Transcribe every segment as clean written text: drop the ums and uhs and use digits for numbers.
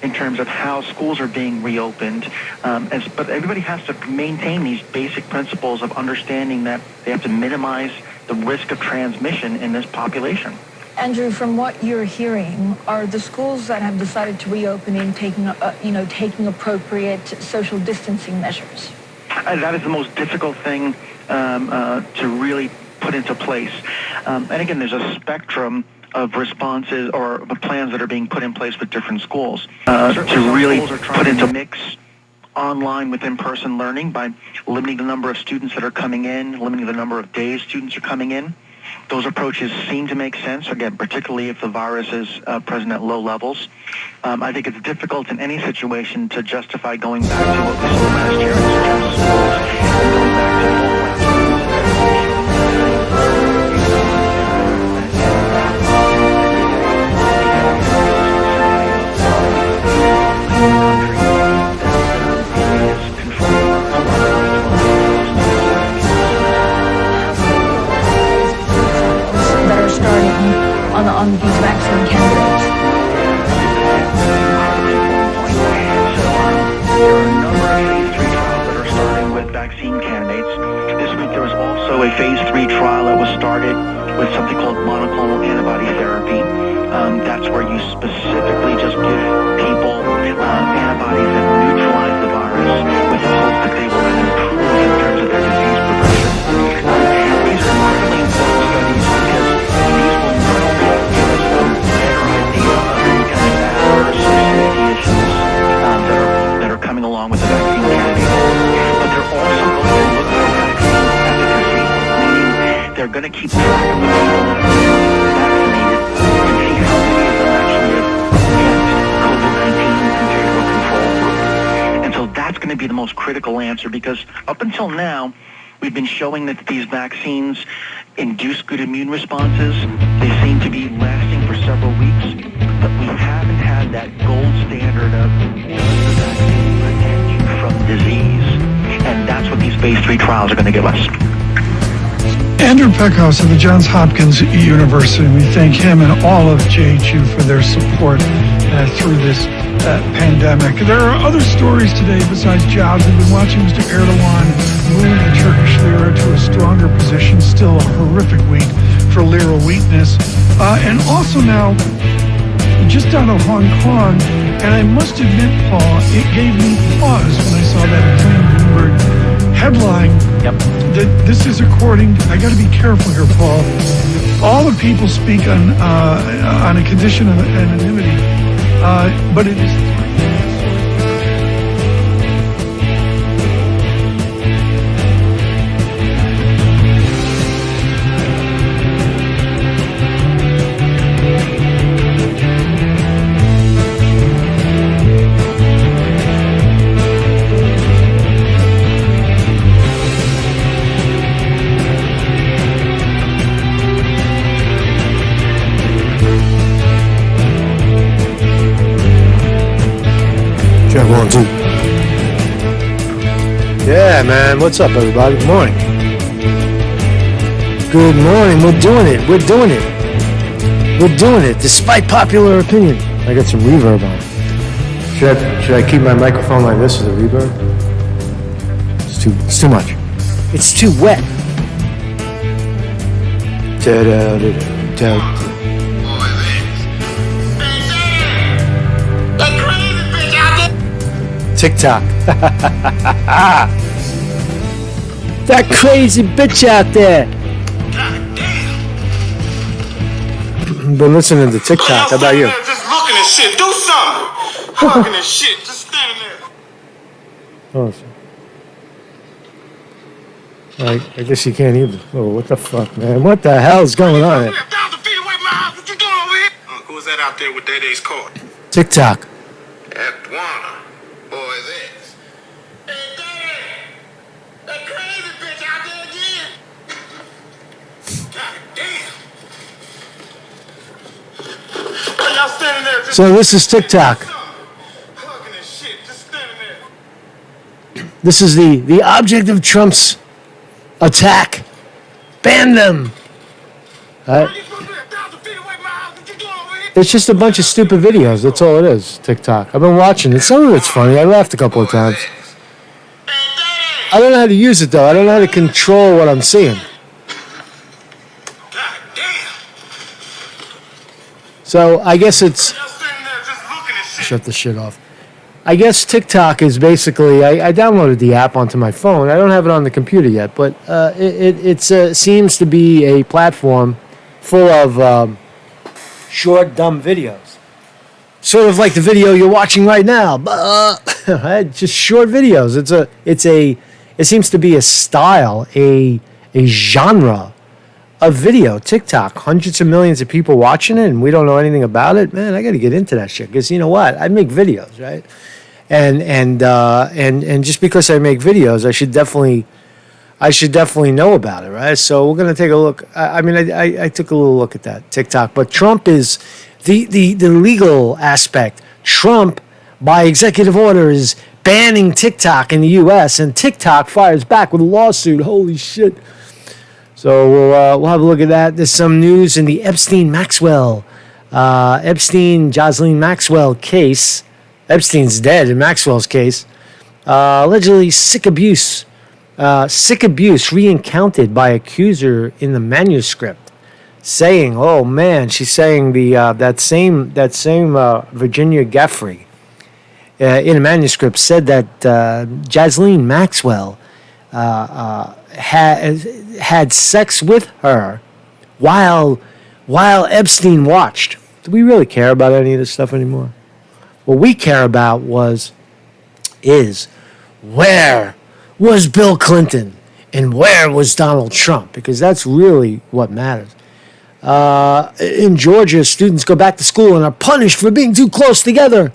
in terms of how schools are being reopened. But everybody has to maintain these basic principles of understanding that they have to minimize the risk of transmission in this population. Andrew, from what you're hearing, are the schools that have decided to reopen taking appropriate social distancing measures? That is the most difficult thing to really put into place. And again, there's a spectrum of responses or plans that are being put in place with different schools to really put into mix online with in-person learning by limiting the number of students that are coming in, limiting the number of days students are coming in. Those approaches seem to make sense, again, particularly if the virus is present at low levels. I think it's difficult in any situation to justify going back to what we saw last year in terms of schools and going back to full on these vaccine candidates? There are a number of phase 3 trials that are starting with vaccine candidates. This week there was also a phase 3 trial that was started with something called monoclonal antibody therapy. That's where you specifically just give people antibodies that neutralize the virus with the hope that they will then improve in terms of their disease progression. These are incredibly important studies because these will not only give us a better idea of any kind of adverse or safety issues that are coming along with the vaccine candidate, but they're also going to look for vaccine efficacy, meaning they're going to keep track of the people that are vaccinated and see how many of them actually have COVID-19 compared to a control group. And so that's going to be the most critical answer, because up until now, we've been showing that these vaccines induce good immune responses. They seem to be lasting for several weeks, but we haven't had that gold standard of does the vaccine protect you from disease? And that's what these phase 3 trials are going to give us. Andrew Peckhouse of the Johns Hopkins University. We thank him and all of JHU for their support through this pandemic. There are other stories today besides jobs. We've been watching Mr. Erdogan move the Turkish lira to a stronger position. Still a horrific week for lira weakness. And also now, just out of Hong Kong, and I must admit, Paul, it gave me pause when I saw that plain Bloomberg headline. Yep. That this is according to, I got to be careful here, Paul. All the people speak on a condition of anonymity, but it is. One, two. Yeah, man. What's up, everybody? Good morning. Good morning. We're doing it. We're doing it. We're doing it, despite popular opinion. I got some reverb on. Should I keep my microphone like this with a reverb? It's too much. It's too wet. Da-da-da-da. TikTok. That crazy bitch out there. Been listening to TikTok. How about you? Just looking at shit. Do something. Looking at shit. Just standing there. Oh, I guess you can't either. Oh, what the fuck, man? What the hell's going on here? What you doing over here? Who's that out there with that ace card? TikTok. F1. Boy, this. Hey, Daddy! That crazy bitch out there again! God damn! Why y'all standing there just... So this is TikTok. Hugging and shit, just standing there. This is the object of Trump's attack. Ban them. Are you supposed to be 1,000 feet away from my house? What you doing over here? It's just a bunch of stupid videos. That's all it is, TikTok. I've been watching it. Some of it's funny. I laughed a couple of times. I don't know how to use it, though. I don't know how to control what I'm seeing. God damn. So I guess it's... Y'all sitting there just looking at shit. Shut the shit off. I guess TikTok is basically... I downloaded the app onto my phone. I don't have it on the computer yet, but it seems to be a platform full of short, dumb videos. Sort of like the video you're watching right now. Right? Just short videos. It seems to be a style, a genre of video. TikTok, hundreds of millions of people watching it, and we don't know anything about it. Man, I got to get into that shit because you know what? I make videos, right? And just because I make videos, I should definitely know about it, right? So we're gonna take a look. I took a little look at that TikTok, but Trump is the legal aspect. Trump, by executive order, is banning TikTok in the U.S. and TikTok fires back with a lawsuit. Holy shit! So we'll have a look at that. There's some news in the Jocelyn Maxwell case. Epstein's dead in Maxwell's case. Allegedly sick abuse recounted by accuser in the manuscript, saying, "Oh man," she's saying that same Virginia Gaffrey in a manuscript said that Jocelyn Maxwell had sex with her while Epstein watched. Do we really care about any of this stuff anymore? What we care about is where was Bill Clinton and where was Donald Trump? Because that's really what matters. In Georgia, students go back to school and are punished for being too close together.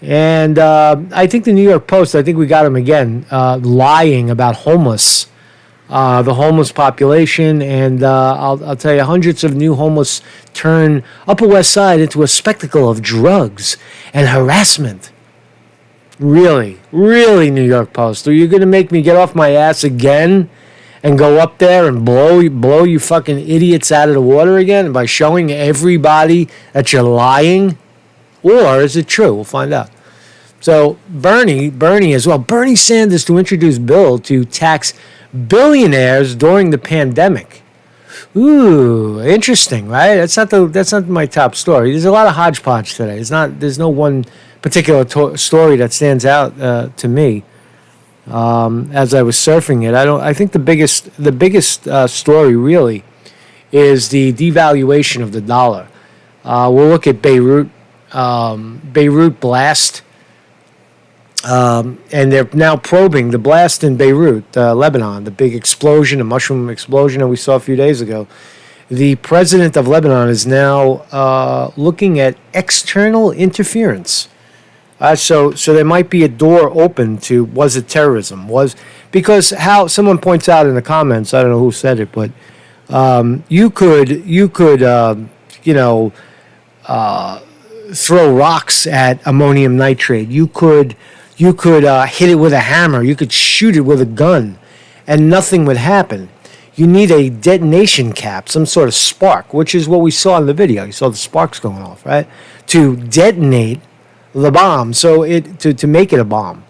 And I think the New York Post, I think we got him again, lying about the homeless population. And I'll tell you, hundreds of new homeless turn Upper West Side into a spectacle of drugs and harassment. Really, New York Post. Are you going to make me get off my ass again and go up there and blow you fucking idiots out of the water again by showing everybody that you're lying? Or is it true? We'll find out. So Bernie as well. Bernie Sanders to introduce bill to tax billionaires during the pandemic. Ooh, interesting, right? That's not my top story. There's a lot of hodgepodge today. There's no one particular story that stands out to me as I was surfing it. I think the biggest story really is the devaluation of the dollar. We'll look at Beirut blast, and they're now probing the blast in Beirut, Lebanon, the big explosion, a mushroom explosion that we saw a few days ago. The president of Lebanon is now looking at external interference. So there might be a door open to, was it terrorism? Because how someone points out in the comments, I don't know who said it, but you could throw rocks at ammonium nitrate. You could hit it with a hammer. You could shoot it with a gun, and nothing would happen. You need a detonation cap, some sort of spark, which is what we saw in the video. You saw the sparks going off, right? To detonate the bomb, so to make it a bomb.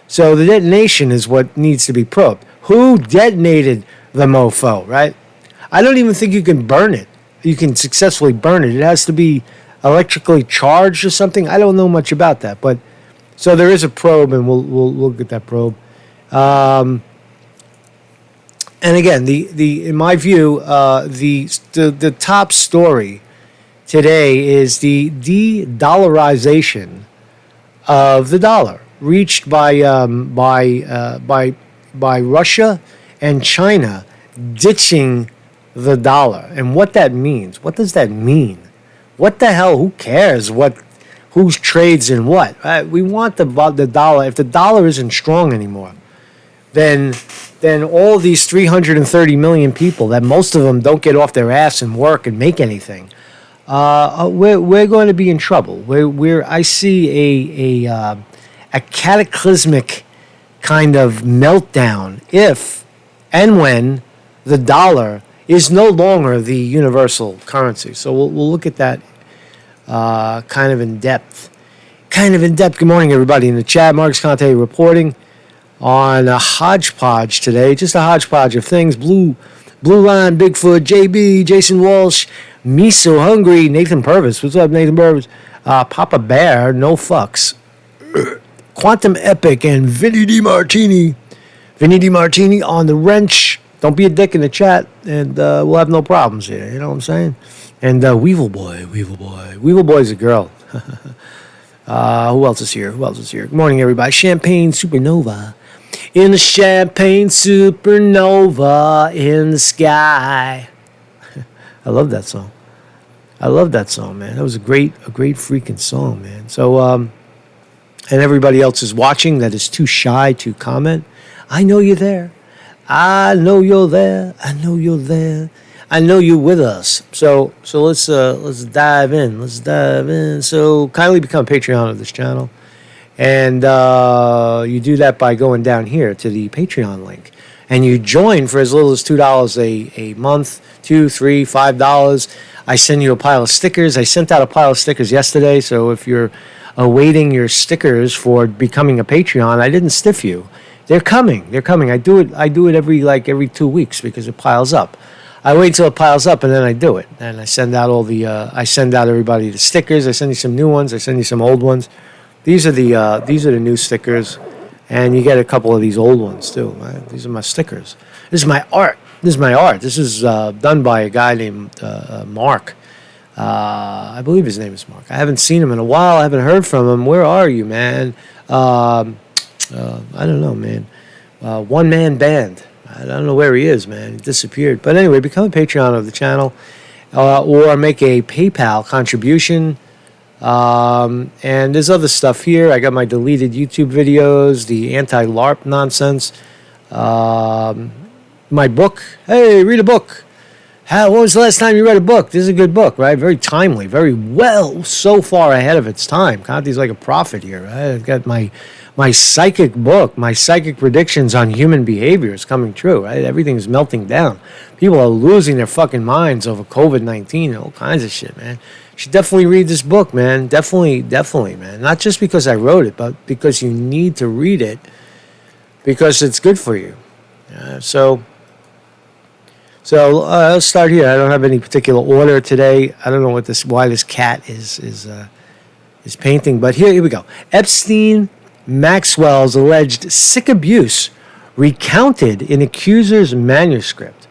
So the detonation is what needs to be probed. Who detonated the mofo, right? I don't even think you can burn it. You can successfully burn it. It has to be electrically charged or something. I don't know much about that, but so there is a probe, and we'll get that probe. And again, in my view, the top story today is the de-dollarization of the dollar, reached by Russia and China ditching the dollar, and what that means. What does that mean? What the hell? Who cares who trades in what? We want the dollar. If the dollar isn't strong anymore, then all these 330 million people, that most of them don't get off their ass and work and make anything, we're going to be in trouble. I see a cataclysmic kind of meltdown if and when the dollar is no longer the universal currency. So we'll look at that kind of in depth. Good morning, everybody in the chat. Marcus Conte reporting on a hodgepodge today. Just a hodgepodge of things. Blue Line, Bigfoot, JB, Jason Walsh, Me So Hungry, Nathan Purvis. What's up, Nathan Purvis? Papa Bear, no fucks. Quantum Epic and Vinny DiMartini. Vinny DiMartini on the wrench. Don't be a dick in the chat, and we'll have no problems here. You know what I'm saying? And Weevil Boy. Weevil Boy's a girl. Who else is here? Good morning, everybody. Champagne Supernova. In the champagne supernova in the sky. I love that song. Man. That was a great freaking song, man. So, and everybody else is watching that is too shy to comment. I know you're there. I know you're there. I know you're with us. So let's dive in. So kindly become a Patreon of this channel. And you do that by going down here to the Patreon link. And you join for as little as $2 a month, $2, $3, $5. I send you a pile of stickers. I sent out a pile of stickers yesterday. So if you're awaiting your stickers for becoming a Patreon, I didn't stiff you. They're coming. I do it every 2 weeks because it piles up. I wait till it piles up and then I do it. And I send out I send out everybody the stickers. I send you some new ones. I send you some old ones. These are the new stickers, and you get a couple of these old ones too. Right? These are my stickers. This is my art. This is done by a guy named Mark. I believe his name is Mark. I haven't seen him in a while. I haven't heard from him. Where are you, man? I don't know, man. One man band. I don't know where he is, man. He disappeared. But anyway, become a Patreon of the channel, or make a PayPal contribution. And there's other stuff here. I got my deleted YouTube videos, the anti-LARP nonsense, my book. Hey, read a book. When was the last time you read a book? This is a good book, right? Very timely, very well, so far ahead of its time. Conte's like a prophet here, right? I've got my psychic book, my psychic predictions on human behavior is coming true, right? Everything's melting down. People are losing their fucking minds over COVID-19 and all kinds of shit, man. You should definitely read this book, man. Definitely, man. Not just because I wrote it, but because you need to read it because it's good for you. So let's start here. I don't have any particular order today. I don't know why this cat is painting, but here we go. Epstein Maxwell's alleged sick abuse recounted in accuser's manuscript.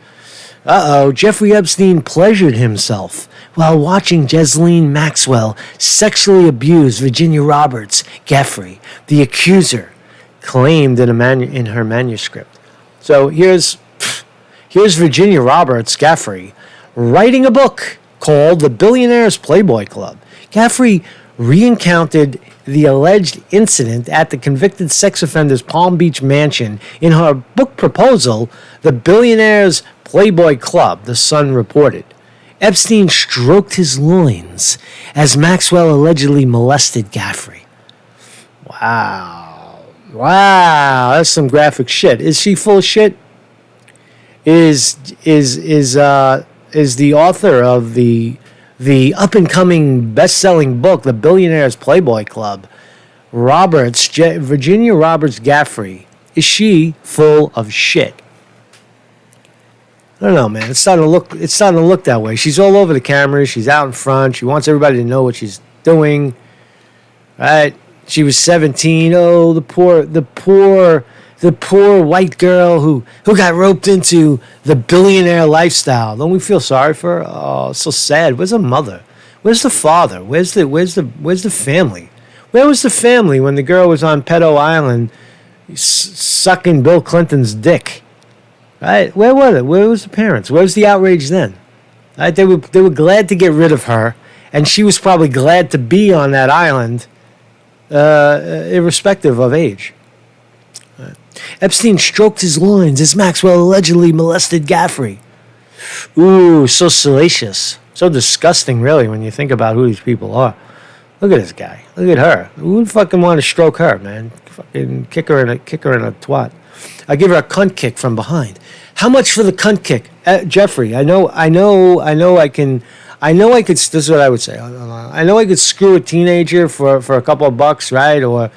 Jeffrey Epstein pleasured himself while watching Ghislaine Maxwell sexually abuse Virginia Roberts Gaffrey, the accuser, claimed in her manuscript. So here's Virginia Roberts Gaffrey writing a book called The Billionaire's Playboy Club. Gaffrey recounted the alleged incident at the convicted sex offender's Palm Beach mansion in her book proposal, The Billionaire's Playboy Club, The Sun reported. Epstein stroked his loins as Maxwell allegedly molested Gaffrey. Wow, that's some graphic shit. Is she full of shit? Is the author of the up-and-coming best-selling book, The Billionaire's Playboy Club, Virginia Roberts Gaffrey, is she full of shit? I don't know, man. It's starting to look that way. She's all over the camera. She's out in front. She wants everybody to know what she's doing. Right? She was 17. Oh, the poor white girl who got roped into the billionaire lifestyle. Don't we feel sorry for her? Oh, so sad. Where's her mother? Where's the father? Where's the family? Where was the family when the girl was on Pedo Island sucking Bill Clinton's dick? Right? Where were they? Where was the parents? Where was the outrage then? Right? They were glad to get rid of her, and she was probably glad to be on that island, irrespective of age. Epstein stroked his loins as Maxwell allegedly molested Gaffrey. Ooh, so salacious. So disgusting, really, when you think about who these people are. Look at this guy. Look at her. Who would fucking want to stroke her, man? Fucking kick her in a twat. I give her a cunt kick from behind. How much for the cunt kick? Jeffrey, I know I I know I could. This is what I would say. I know I could screw a teenager for a couple of bucks, right? Or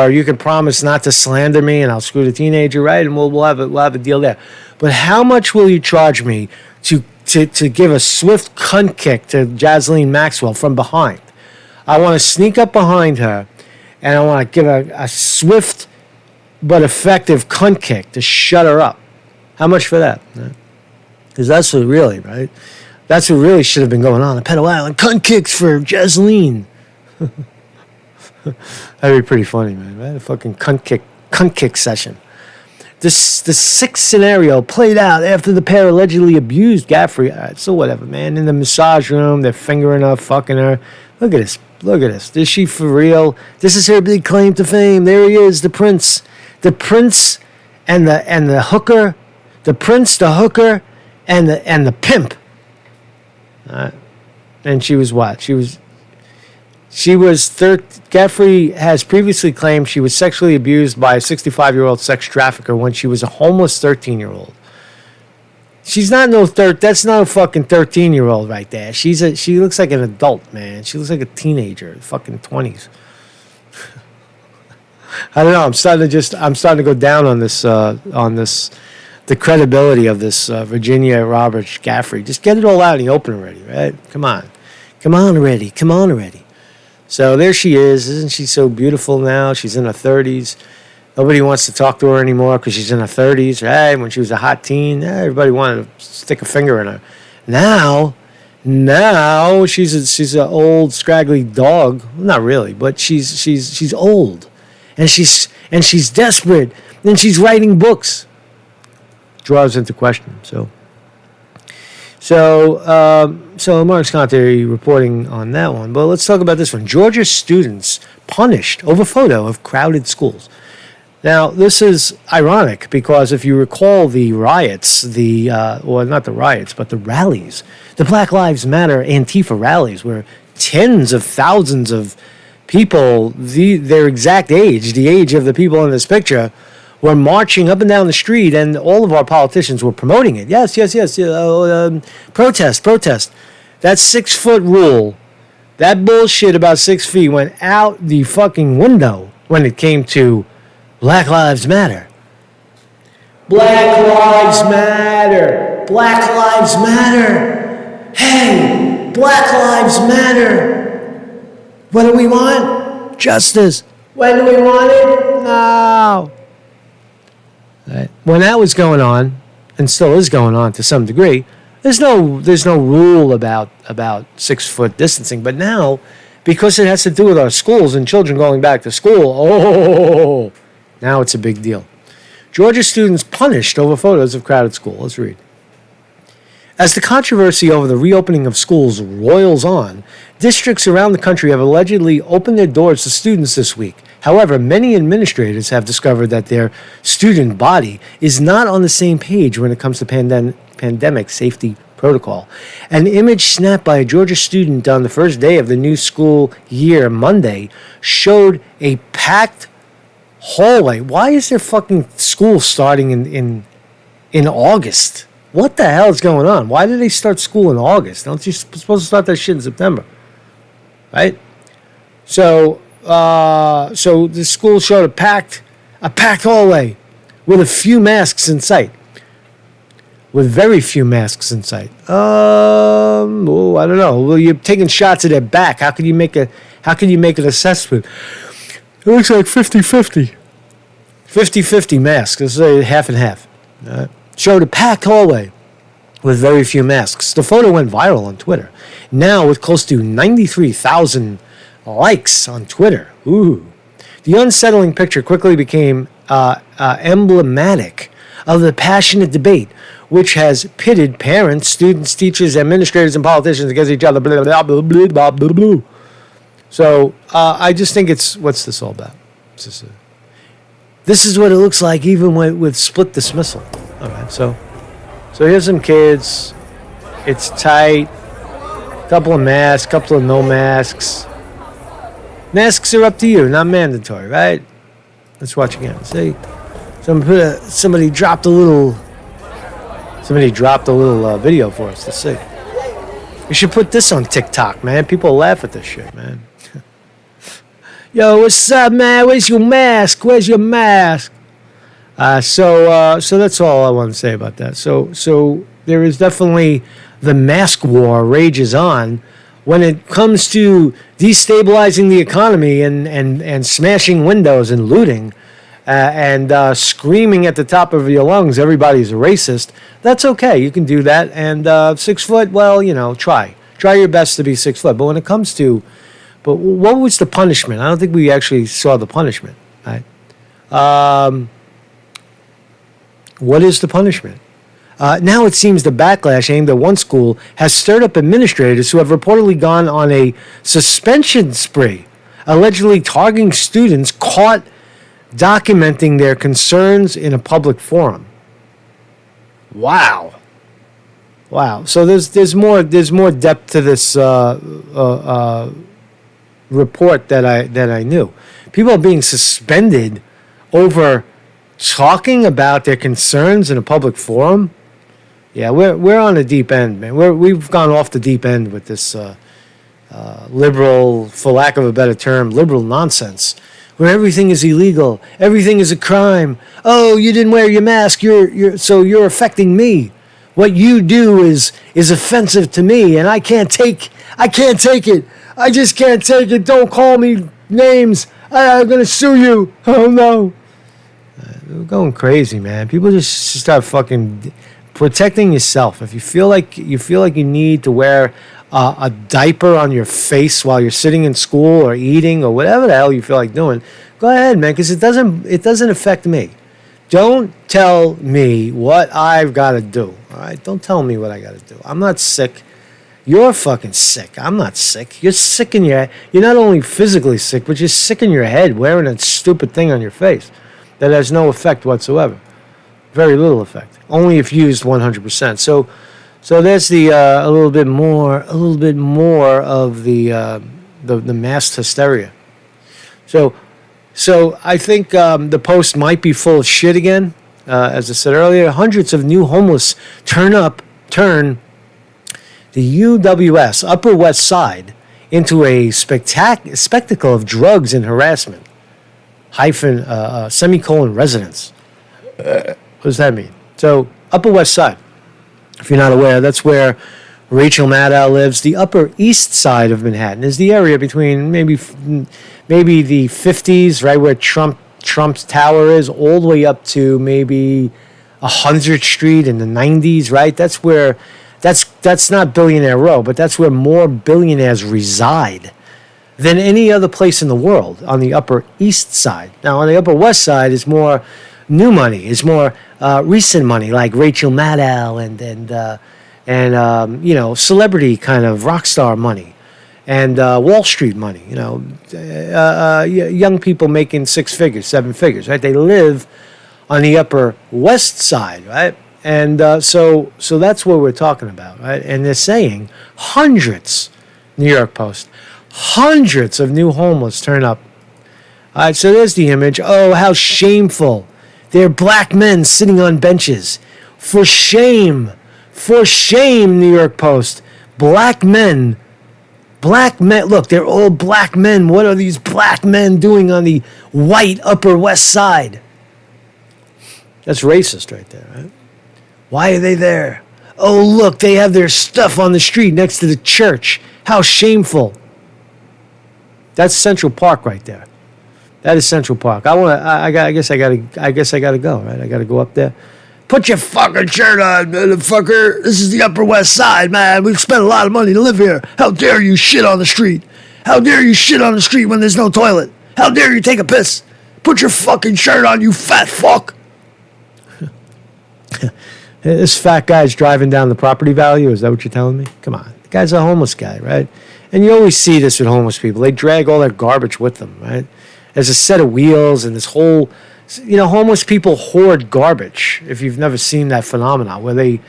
you can promise not to slander me, and I'll screw the teenager, right? And we'll have a deal there. But how much will you charge me to give a swift cunt kick to Jasleen Maxwell from behind? I want to sneak up behind her, and I want to give a swift but effective cunt kick to shut her up. How much for that? Because that's what really, right? That's what really should have been going on. A Pedo Island cunt kicks for Jasleen. That'd be pretty funny, man. Right? A fucking cunt kick session. The sixth scenario played out after the pair allegedly abused Gaffrey. All right, so whatever, man. In the massage room, they're fingering her, fucking her. Look at this. Look at this. Is she for real? This is her big claim to fame. There he is, the prince. The prince and the hooker. The prince, the hooker, and the pimp. And she was what? Gaffrey has previously claimed she was sexually abused by a 65-year-old sex trafficker when she was a homeless 13-year-old. She's not that's not a fucking 13-year-old right there. She looks like an adult, man. She looks like a teenager, fucking 20s. I don't know. I'm starting to go down on this, the credibility of this Virginia Roberts Gaffrey. Just get it all out in the open already, right? Come on already. So there she is. Isn't she so beautiful now? She's in her 30s. Nobody wants to talk to her anymore because she's in her 30s, right? When she was a hot teen, everybody wanted to stick a finger in her. Now she's an old scraggly dog. Well, not really, but she's old, and she's desperate, and she's writing books. Draws into question. So Mark's Conte reporting on that one. But let's talk about this one. Georgia students punished over photo of crowded schools. Now, this is ironic because if you recall the riots, not the riots, but the rallies, the Black Lives Matter Antifa rallies, where tens of thousands of people, their exact age, the age of the people in this picture, were marching up and down the street, and all of our politicians were promoting it. Yes. Protest. That 6-foot rule, that bullshit about 6 feet went out the fucking window when it came to Black Lives Matter. Black Lives Matter. Black Lives Matter. Hey, Black Lives Matter. What do we want? Justice. When do we want it? Now. Right. When that was going on, and still is going on to some degree, there's no rule about 6-foot distancing. But now, because it has to do with our schools and children going back to school, now it's a big deal. Georgia students punished over photos of crowded school. Let's read. As the controversy over the reopening of schools roils on, districts around the country have allegedly opened their doors to students this week. However, many administrators have discovered that their student body is not on the same page when it comes to pandemic safety protocol. An image snapped by a Georgia student on the first day of the new school year, Monday, showed a packed hallway. Why is there fucking school starting in August? What the hell is going on? Why did they start school in August? Don't you supposed to start that shit in September? Right? So the school showed a packed hallway with a few masks in sight. With very few masks in sight. I don't know. Well, you're taking shots at their back. How can you make an assessment? It looks like 50-50. 50-50 masks. Let's say half and half. Showed a packed hallway with very few masks. The photo went viral on Twitter. Now with close to 93,000 likes on Twitter. Ooh. The unsettling picture quickly became emblematic of the passionate debate, which has pitted parents, students, teachers, administrators, and politicians against each other. Blah, blah, blah, blah, blah, blah, blah. So I just think what's this all about? This is what it looks like even with split dismissal. All right, so here's some kids. It's tight. Couple of masks, couple of no masks. Masks are up to you, not mandatory, right? Let's watch again. See, somebody dropped a little video for us. Let's see. You should put this on TikTok, man. People laugh at this shit, man. Yo, what's up, man? Where's your mask? Where's your mask? So that's all I want to say about that. So there is definitely the mask war rages on when it comes to destabilizing the economy and smashing windows and looting and screaming at the top of your lungs, everybody's a racist. That's okay. You can do that. And 6 foot, well, try your best to be 6 foot. But when it comes to, but what was the punishment? I don't think we actually saw the punishment. Right? What is the punishment? Now it seems the backlash aimed at one school has stirred up administrators who have reportedly gone on a suspension spree, allegedly targeting students caught documenting their concerns in a public forum. Wow. So there's more depth to this report that I knew. People are being suspended over talking about their concerns in a public forum. Yeah, we're on the deep end, man. We've gone off the deep end with this liberal, for lack of a better term, liberal nonsense, where everything is illegal, everything is a crime. Oh, you didn't wear your mask, you're affecting me. What you do is offensive to me, and I can't take it. I just can't take it. Don't call me names. I'm gonna sue you. Oh no. We're going crazy, man. People just start fucking protecting yourself. If you feel like you need to wear a diaper on your face while you're sitting in school or eating or whatever the hell you feel like doing, go ahead, man, because it doesn't affect me. Don't tell me what I've got to do. All right? Don't tell me what I got to do. I'm not sick. You're fucking sick. I'm not sick. You're sick in your head. You're not only physically sick, but you're sick in your head wearing that stupid thing on your face that has no effect whatsoever. Very little effect. Only if used 100%. So that's the a little bit more of the mass hysteria. So I think the Post might be full of shit again. As I said earlier, hundreds of new homeless turn the UWS, Upper West Side, into a spectacle of drugs and harassment. Semicolon residence. What does that mean? So, Upper West Side, if you're not aware, that's where Rachel Maddow lives. The Upper East Side of Manhattan is the area between maybe the 50s, right where Trump's tower is, all the way up to maybe 100th Street in the 90s, right? That's where, that's not Billionaire Row, but that's where more billionaires reside than any other place in the world on the Upper East Side. Now, on the Upper West Side is more new money, is more recent money, like Rachel Maddow and celebrity kind of rock star money, and Wall Street money. Young people making 6 figures, 7 figures, right? They live on the Upper West Side, right? And so that's what we're talking about, right? And they're saying hundreds, New York Post, hundreds of new homeless turn up. All right, so there's the image. Oh, how shameful. They're black men sitting on benches. For shame, New York Post. Black men. Look, they're all black men. What are these black men doing on the white Upper West Side? That's racist right there, right? Why are they there? Oh, look, they have their stuff on the street next to the church. How shameful. That's Central Park right there. That is Central Park. I guess I gotta go, right? I gotta go up there. Put your fucking shirt on, motherfucker. This is the Upper West Side, man. We've spent a lot of money to live here. How dare you shit on the street? How dare you shit on the street when there's no toilet? How dare you take a piss? Put your fucking shirt on, you fat fuck. This fat guy's driving down the property value. Is that what you're telling me? Come on. The guy's a homeless guy, right? And you always see this with homeless people. They drag all their garbage with them, right? There's a set of wheels and this whole, homeless people hoard garbage. If you've never seen that phenomenon, where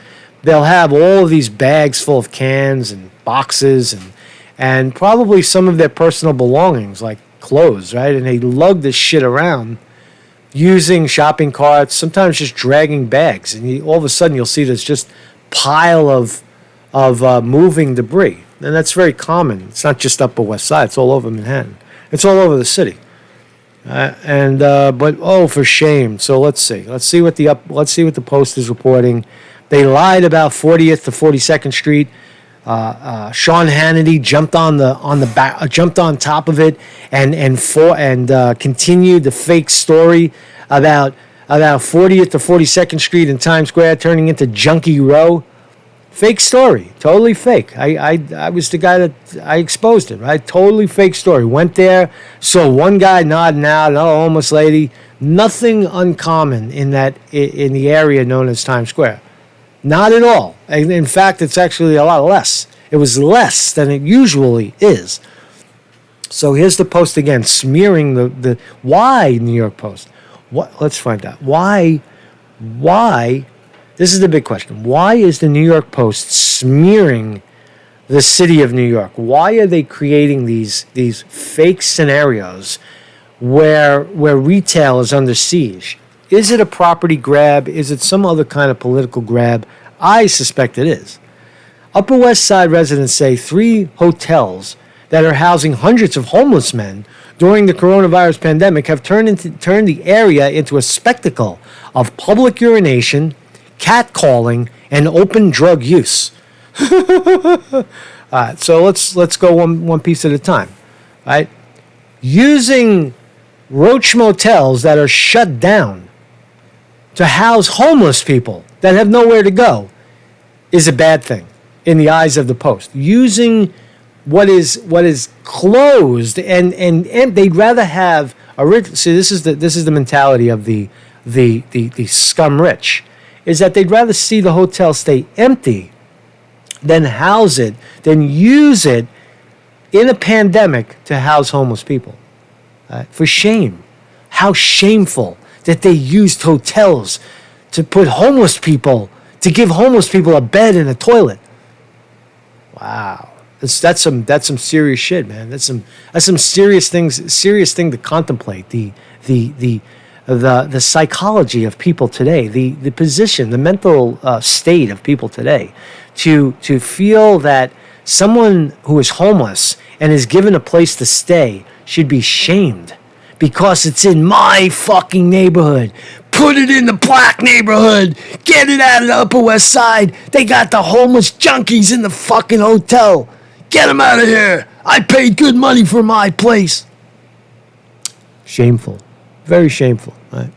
they'll have all of these bags full of cans and boxes and probably some of their personal belongings like clothes, right? And they lug this shit around using shopping carts, sometimes just dragging bags. And all of a sudden you'll see this just pile of moving debris. And that's very common. It's not just Upper West Side. It's all over Manhattan. It's all over the city. But for shame. So let's see. Let's see what the Post is reporting. They lied about 40th to 42nd Street. Sean Hannity jumped jumped on top of it and continued the fake story about 40th to 42nd Street in Times Square turning into Junkie Row. Fake story, totally fake. I was the guy that I exposed it, right? Totally fake story. Went there, saw one guy nodding out, another homeless lady. Nothing uncommon in the area known as Times Square. Not at all. And in fact, it's actually a lot less. It was less than it usually is. So here's the Post again, smearing the why New York Post. What? Let's find out why. This is the big question. Why is the New York Post smearing the city of New York? Why are they creating these fake scenarios where retail is under siege? Is it a property grab? Is it some other kind of political grab? I suspect it is. Upper West Side residents say 3 hotels that are housing hundreds of homeless men during the coronavirus pandemic have turned the area into a spectacle of public urination, catcalling, and open drug use. All right, so let's go one piece at a time. All right, using roach motels that are shut down to house homeless people that have nowhere to go is a bad thing in the eyes of the Post. Using what is closed and they'd rather have see, this is the mentality of the scum rich, is that they'd rather see the hotel stay empty than house it, than use it in a pandemic to house homeless people. For shame. How shameful that they used hotels to give homeless people a bed and a toilet. Wow. That's some serious shit, man. That's some serious thing to contemplate. The psychology of people today, the position, the mental state of people today, to feel that someone who is homeless and is given a place to stay should be shamed because it's in my fucking neighborhood. Put it in the black neighborhood. Get it out of the Upper West Side. They got the homeless junkies in the fucking hotel. Get them out of here. I paid good money for my place. Shameful. Very shameful. Right?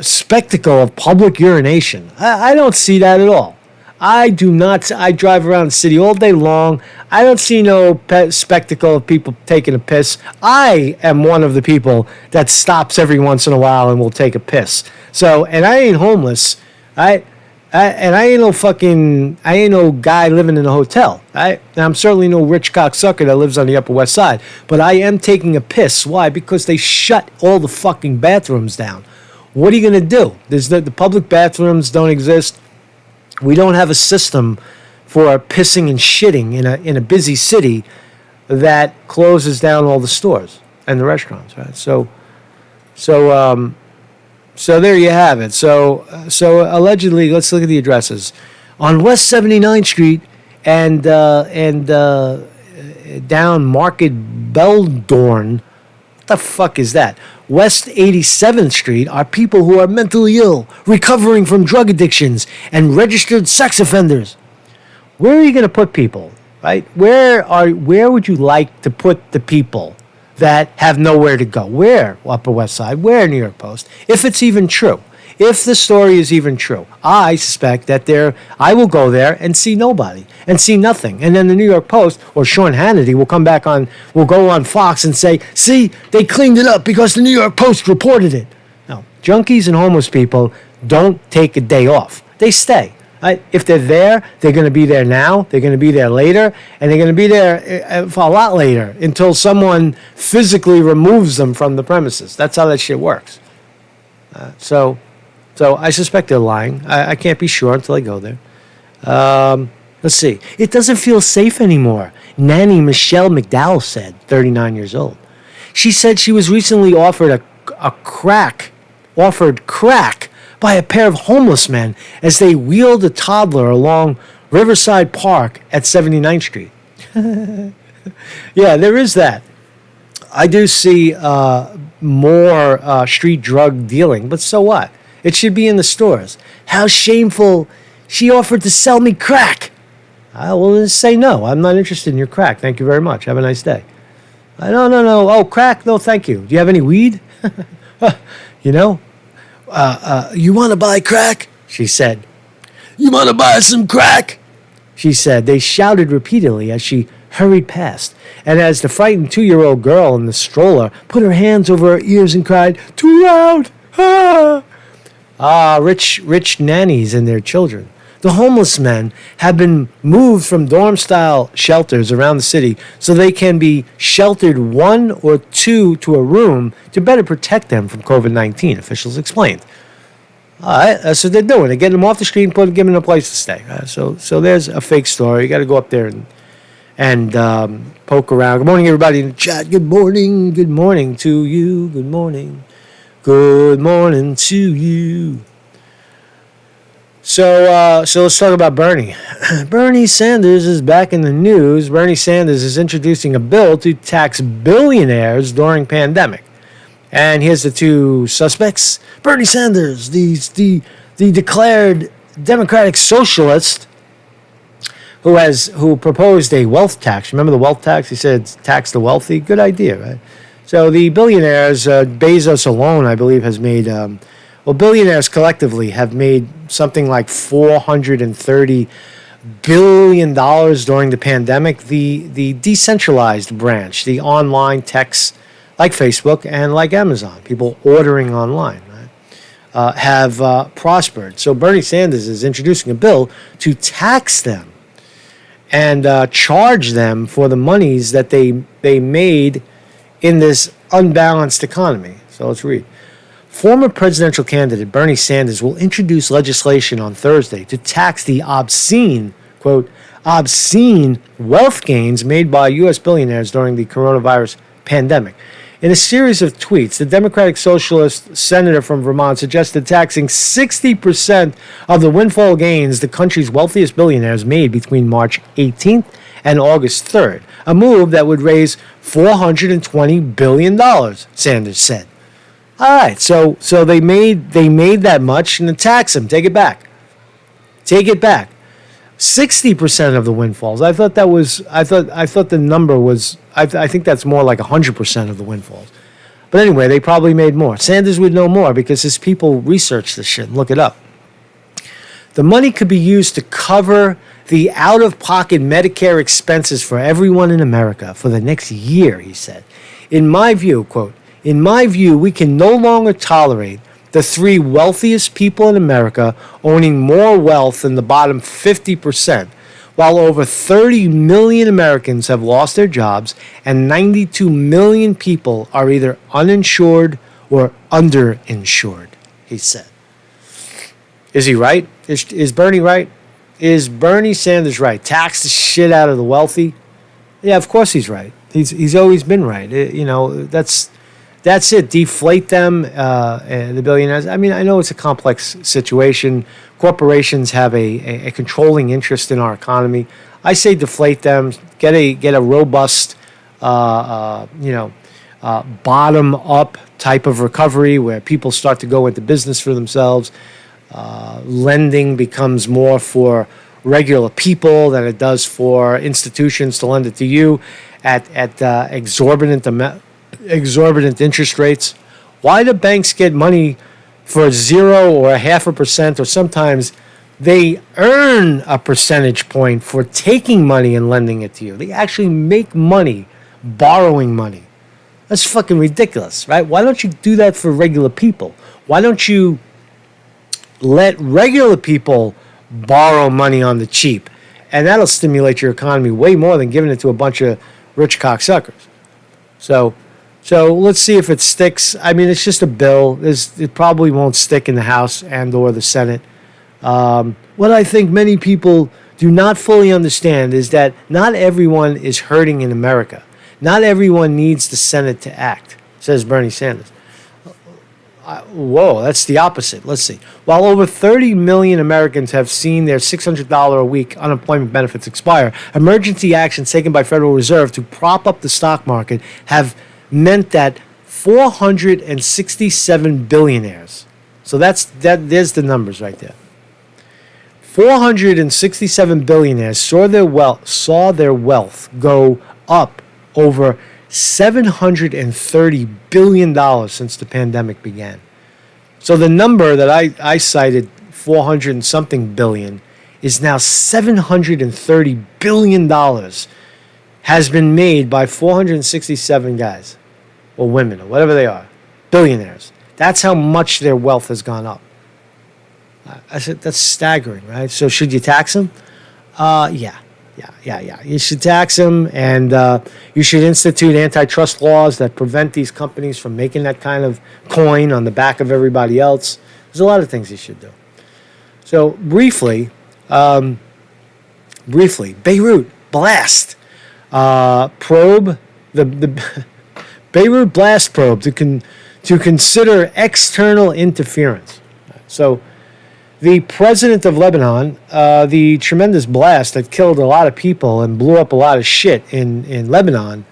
Spectacle of public urination. I don't see that at all. I do not. I drive around the city all day long. I don't see no spectacle of people taking a piss. I am one of the people that stops every once in a while and will take a piss. So, and I ain't homeless. And I ain't no guy living in a hotel. And I'm certainly no rich cocksucker that lives on the Upper West Side. But I am taking a piss. Why? Because they shut all the fucking bathrooms down. What are you going to do? The public bathrooms don't exist. We don't have a system for pissing and shitting in a busy city that closes down all the stores and the restaurants, right? So there you have it. So allegedly, let's look at the addresses. On West 79th Street and down Market Beldorn. What the fuck is that? West 87th Street are people who are mentally ill, recovering from drug addictions, and registered sex offenders. Where are you going to put people, right? Where would you like to put the people that have nowhere to go? Where, Upper West Side? Where, New York Post? If it's even true. If the story is even true, I suspect that I will go there and see nobody and see nothing. And then the New York Post or Sean Hannity will go on Fox and say, see, they cleaned it up because the New York Post reported it. No, junkies and homeless people don't take a day off. They stay. Right? If they're there, they're going to be there now, they're going to be there later, and they're going to be there for a lot later until someone physically removes them from the premises. That's how that shit works. So I suspect they're lying. I can't be sure until I go there. Let's see. It doesn't feel safe anymore, Nanny Michelle McDowell said, 39 years old. She said she was recently offered crack by a pair of homeless men as they wheeled a toddler along Riverside Park at 79th Street. Yeah, there is that. I do see more street drug dealing, but so what? It should be in the stores. How shameful. She offered to sell me crack. I will say no. I'm not interested in your crack. Thank you very much. Have a nice day. No. Oh, crack? No, thank you. Do you have any weed? You know? You want to buy crack? She said. You want to buy some crack? She said. They shouted repeatedly as she hurried past, and as the frightened 2-year-old girl in the stroller put her hands over her ears and cried, "Too loud!" Rich nannies and their children. The homeless men have been moved from dorm-style shelters around the city so they can be sheltered 1 or 2 to a room to better protect them from COVID-19, officials explained. All right, that's what they're doing. They're getting them off the street and giving them a place to stay. So there's a fake story. You got to go up there and poke around. Good morning, everybody in the chat. Good morning to you. Good morning to you. So let's talk about Bernie. Bernie Sanders is back in the news. Bernie Sanders is introducing a bill to tax billionaires during pandemic. And here's the 2 suspects. Bernie Sanders, the declared Democratic socialist, who proposed a wealth tax. Remember the wealth tax? He said tax the wealthy. Good idea, right? So the billionaires, Bezos alone, I believe, has made, billionaires collectively have made something like $430 billion during the pandemic. The decentralized branch, the online techs like Facebook and like Amazon, people ordering online, right, have prospered. So Bernie Sanders is introducing a bill to tax them and charge them for the monies that they made in this unbalanced economy. So let's read. Former presidential candidate Bernie Sanders will introduce legislation on Thursday to tax the obscene, quote, obscene wealth gains made by U.S. billionaires during the coronavirus pandemic. In a series of tweets, the Democratic Socialist senator from Vermont suggested taxing 60% of the windfall gains the country's wealthiest billionaires made between March 18th and August 3rd, a move that would raise $420 billion, Sanders said. All right, so they made that much, and then tax them. Take it back. 60% of the windfalls. I thought the number was. I think that's more like 100% of the windfalls. But anyway, they probably made more. Sanders would know more because his people researched this shit and look it up. The money could be used to cover the out-of-pocket Medicare expenses for everyone in America for the next year, he said. In my view, quote, in my view, we can no longer tolerate the 3 wealthiest people in America owning more wealth than the bottom 50%, while over 30 million Americans have lost their jobs and 92 million people are either uninsured or underinsured, he said. Is he right? Is Bernie right? Is Bernie Sanders right? Tax the shit out of the wealthy? Yeah, of course he's right. He's always been right. That's it. Deflate them, the billionaires. I mean, I know it's a complex situation. Corporations have a controlling interest in our economy. I say deflate them. Get a robust, bottom up type of recovery where people start to go into business for themselves. Lending becomes more for regular people than it does for institutions to lend it to you at exorbitant interest rates. Why do banks get money for 0 or 0.5%, or sometimes they earn a percentage point for taking money and lending it to you? They actually make money borrowing money. That's fucking ridiculous, right? Why don't you do that for regular people? Why don't you let regular people borrow money on the cheap? And that'll stimulate your economy way more than giving it to a bunch of rich cocksuckers. So let's see if it sticks. I mean, it's just a bill. It probably won't stick in the House and or the Senate. What I think many people do not fully understand is that not everyone is hurting in America. Not everyone needs the Senate to act, says Bernie Sanders. Whoa, that's the opposite. Let's see. While over 30 million Americans have seen their $600 a week unemployment benefits expire, emergency actions taken by Federal Reserve to prop up the stock market have meant that 467 billionaires. So there's the numbers right there. 467 billionaires saw their wealth go up over $730 billion since the pandemic began. So the number that I cited, 400 and something billion, is now $730 billion has been made by 467 guys or women or whatever they are, billionaires. That's how much their wealth has gone up. I said, that's staggering, right? So should you tax them? Yeah. You should tax them, and you should institute antitrust laws that prevent these companies from making that kind of coin on the back of everybody else. There's a lot of things you should do. So briefly, Beirut blast probe, the Beirut blast probe to consider external interference. So the president of Lebanon, the tremendous blast that killed a lot of people and blew up a lot of shit in Lebanon,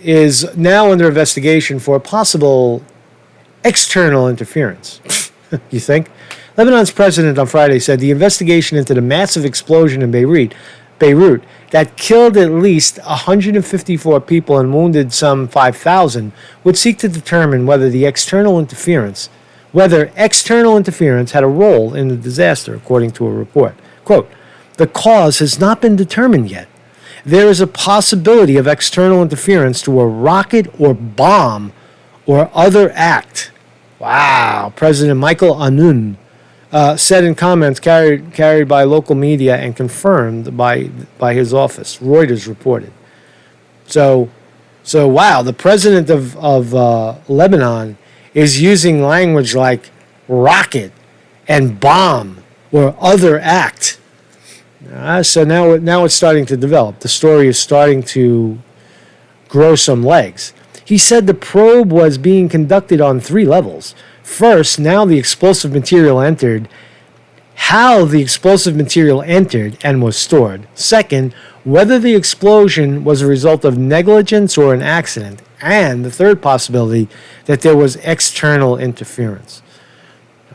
is now under investigation for possible external interference. You think? Lebanon's president on Friday said the investigation into the massive explosion in Beirut that killed at least 154 people and wounded some 5,000 would seek to determine whether external interference had a role in the disaster, according to a report. Quote, the cause has not been determined yet. There is a possibility of external interference to a rocket or bomb or other act. Wow. President Michael Anun said in comments carried by local media and confirmed by his office. Reuters reported. So wow, the president of Lebanon is using language like rocket and bomb or other act. So now it's starting to develop. The story is starting to grow some legs. He said the probe was being conducted on 3 levels. First, how the explosive material entered and was stored. Second, whether the explosion was a result of negligence or an accident. And the third possibility, that there was external interference.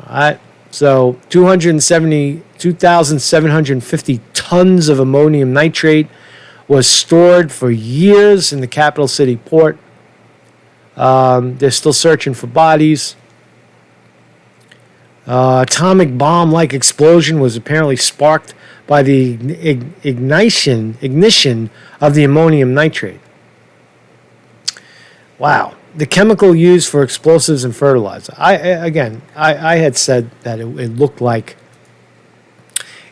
All right. So 2,750 tons of ammonium nitrate was stored for years in the capital city port. They're still searching for bodies. Atomic bomb-like explosion was apparently sparked by the ignition of the ammonium nitrate. Wow. The chemical used for explosives and fertilizer. I had said that it looked like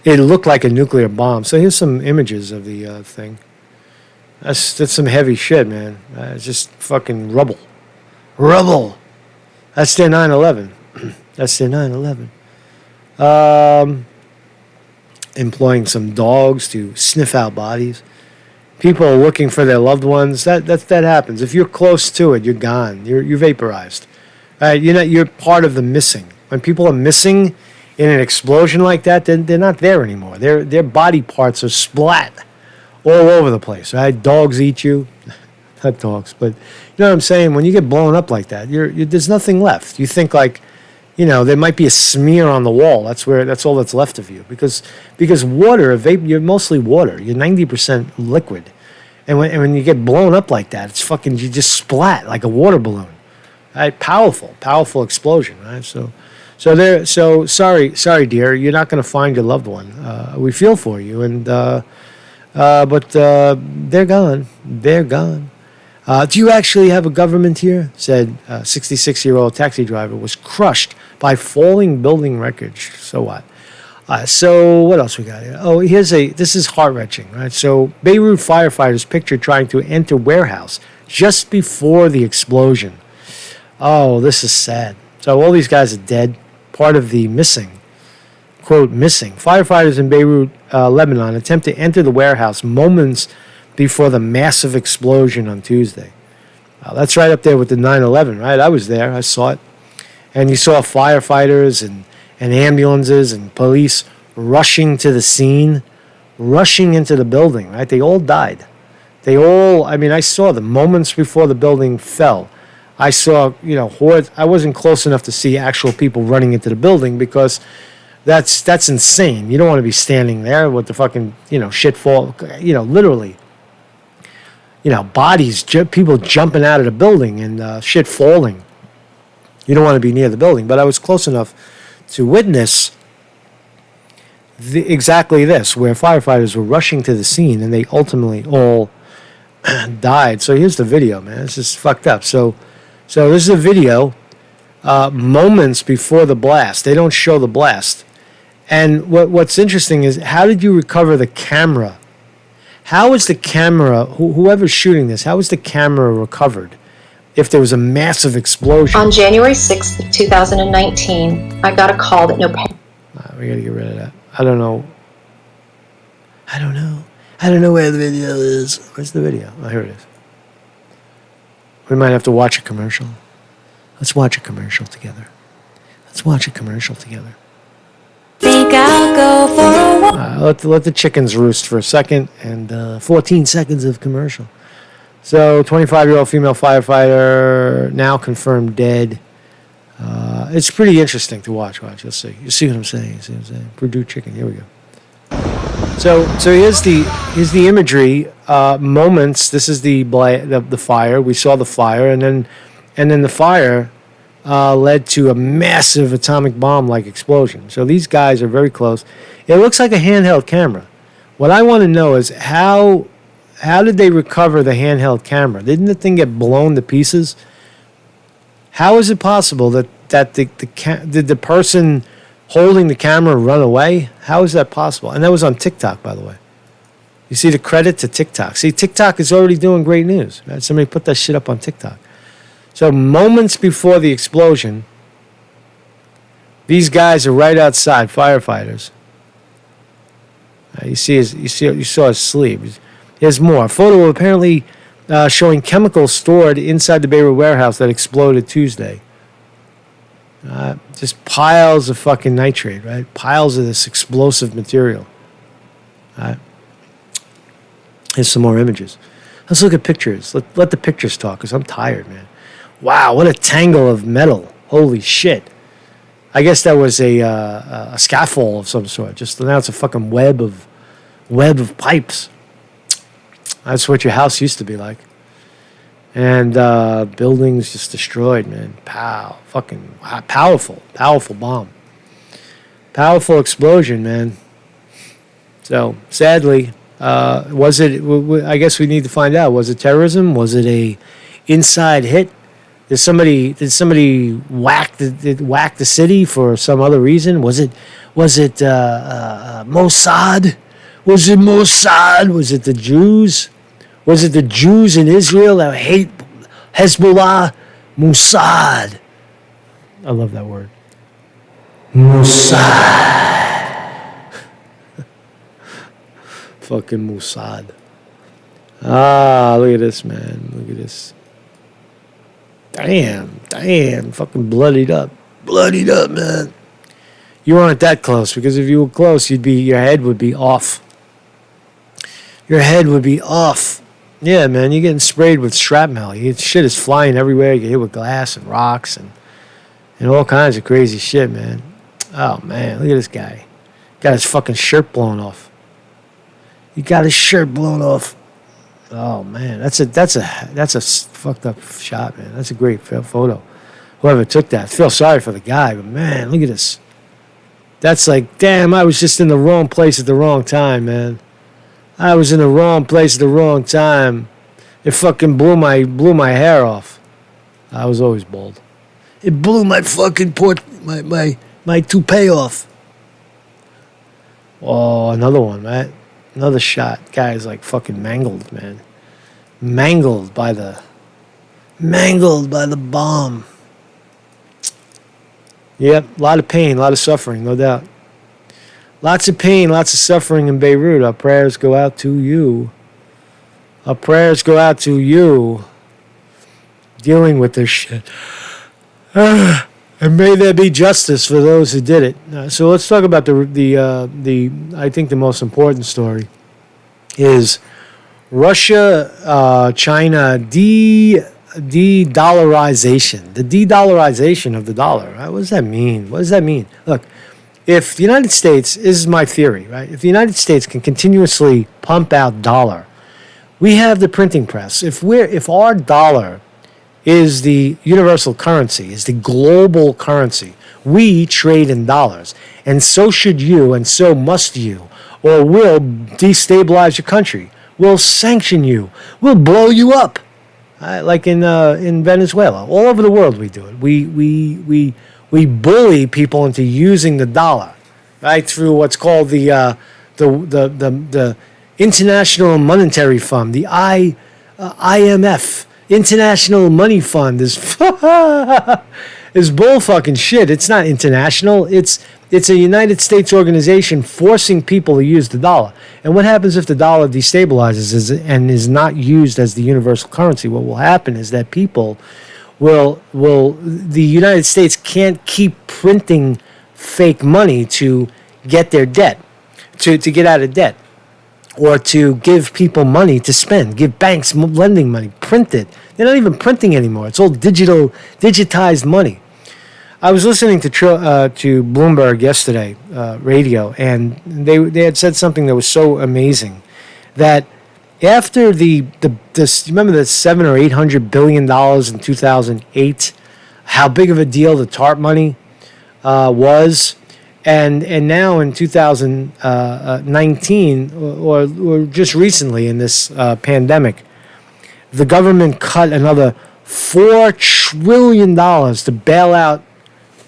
a nuclear bomb. So here's some images of the thing. That's some heavy shit, man. It's just fucking rubble. That's their 9/11. That's their 9/11. Employing some dogs to sniff out bodies. People are looking for their loved ones. That happens. If you're close to it, you're gone. You're vaporized. You're part of the missing. When people are missing in an explosion like that, they're not there anymore. Their body parts are splat all over the place. Right? Dogs eat you. Not dogs, but you know what I'm saying? When you get blown up like that, there's nothing left. You think like, there might be a smear on the wall. That's all that's left of you. Because water, you're mostly water. You're 90% liquid. And when you get blown up like that, it's fucking, you just splat like a water balloon. Right? Powerful explosion, right? So sorry, dear, you're not going to find your loved one. We feel for you, but they're gone. They're gone. Do you actually have a government here? Said a 66-year-old taxi driver was crushed by falling building wreckage. So what? So what else we got here? Oh, this is heart-wrenching, right? So Beirut firefighters pictured trying to enter warehouse just before the explosion. Oh, this is sad. So all these guys are dead. Part of the missing. Quote, missing. Firefighters in Beirut, Lebanon attempt to enter the warehouse moments before the massive explosion on Tuesday. That's right up there with the 9/11, right? I was there. I saw it. And you saw firefighters and ambulances and police rushing to the scene, rushing into the building, right? They all died. I saw the moments before the building fell. I saw, hordes. I wasn't close enough to see actual people running into the building because that's insane. You don't want to be standing there with the fucking, shit fall, literally, bodies, people jumping out of the building and shit falling. You don't want to be near the building. But I was close enough to witness exactly this, where firefighters were rushing to the scene and they ultimately all died. So here's the video, man. This is fucked up. So this is a video moments before the blast. They don't show the blast. And what's interesting is, how did you recover the camera? How is the camera, whoever's shooting this, how is the camera recovered if there was a massive explosion? On January 6th, 2019, I got a call that no parent... We got to get rid of that. I don't know where the video is. Where's the video? Oh, here it is. We might have to watch a commercial. Let's watch a commercial together. Think I'll go for a walk. Let the chickens roost for a second, and 14 seconds of commercial. So, 25-year-old female firefighter now confirmed dead. It's pretty interesting to watch. You'll see. You see what I'm saying? Purdue chicken. Here we go. So here's the imagery. Moments. This is the fire. We saw the fire, and then the fire led to a massive atomic bomb-like explosion. So these guys are very close. It looks like a handheld camera. What I want to know is how did they recover the handheld camera? Didn't the thing get blown to pieces? How is it possible that did the person holding the camera run away? How is that possible? And that was on TikTok, by the way. You see the credit to TikTok. See, TikTok is already doing great news. Right? Somebody put that shit up on TikTok. So moments before the explosion, these guys are right outside, firefighters. You saw his sleeve. Here's more. A photo apparently showing chemicals stored inside the Beirut warehouse that exploded Tuesday. Just piles of fucking nitrate, right? Piles of this explosive material. Here's some more images. Let's look at pictures. Let the pictures talk, because I'm tired, man. Wow, what a tangle of metal. Holy shit. I guess that was a scaffold of some sort. Just now it's a fucking web of pipes. That's what your house used to be like. And buildings just destroyed, man. Fucking powerful bomb. Powerful explosion, man. So, sadly, was it, I guess we need to find out, was it terrorism? Was it a inside hit? Did somebody whack the city for some other reason? Was it Mossad? Was it Mossad? Was it the Jews? Was it the Jews in Israel that hate Hezbollah? Mossad. I love that word. Mossad. Fucking Mossad. Look at this, man. Look at this. Damn, fucking bloodied up, man. You weren't that close, because if you were close, your head would be off. Your head would be off. Yeah, man, you're getting sprayed with shrapnel. Shit is flying everywhere. You get hit with glass and rocks and all kinds of crazy shit, man. Oh man, look at this guy. Got his fucking shirt blown off. He got his shirt blown off. Oh man, that's a fucked up shot, man. That's a great photo. Whoever took that, I feel sorry for the guy, but man, look at this. That's like, damn, I was just in the wrong place at the wrong time, man. I was in the wrong place at the wrong time. It fucking blew my hair off. I was always bald. It blew my fucking my toupee off. Oh, another one, right? Another shot. Guy's like fucking mangled, man. Mangled by the bomb. Yep, a lot of pain, a lot of suffering, no doubt. Lots of pain, lots of suffering in Beirut. Our prayers go out to you. Our prayers go out to you. Dealing with this shit. And may there be justice for those who did it. So let's talk about the I think the most important story is Russia, China, de-dollarization. The de-dollarization of the dollar. Right? What does that mean? What does that mean? Look, if the United States, this is my theory, right? If the United States can continuously pump out dollar, we have the printing press. If our dollar is the universal currency, is the global currency, we trade in dollars. And so should you, and so must you, or we'll destabilize your country. We'll sanction you. We'll blow you up. Like in Venezuela. All over the world we do it. We bully people into using the dollar, right, through what's called the International Monetary Fund, the IMF, International Money Fund is bull fucking shit. It's not international. It's a United States organization forcing people to use the dollar. And what happens if the dollar destabilizes and is not used as the universal currency? What will happen is that people the United States can't keep printing fake money to get their debt, to get out of debt, or to give people money to spend, give banks lending money, print it. They're not even printing anymore. It's all digitized money. I was listening to Bloomberg yesterday, radio, and they had said something that was so amazing, that after remember the $700 or $800 billion in 2008, how big of a deal the TARP money was, and now in 2019 or just recently in this pandemic, the government cut another $4 trillion to bail out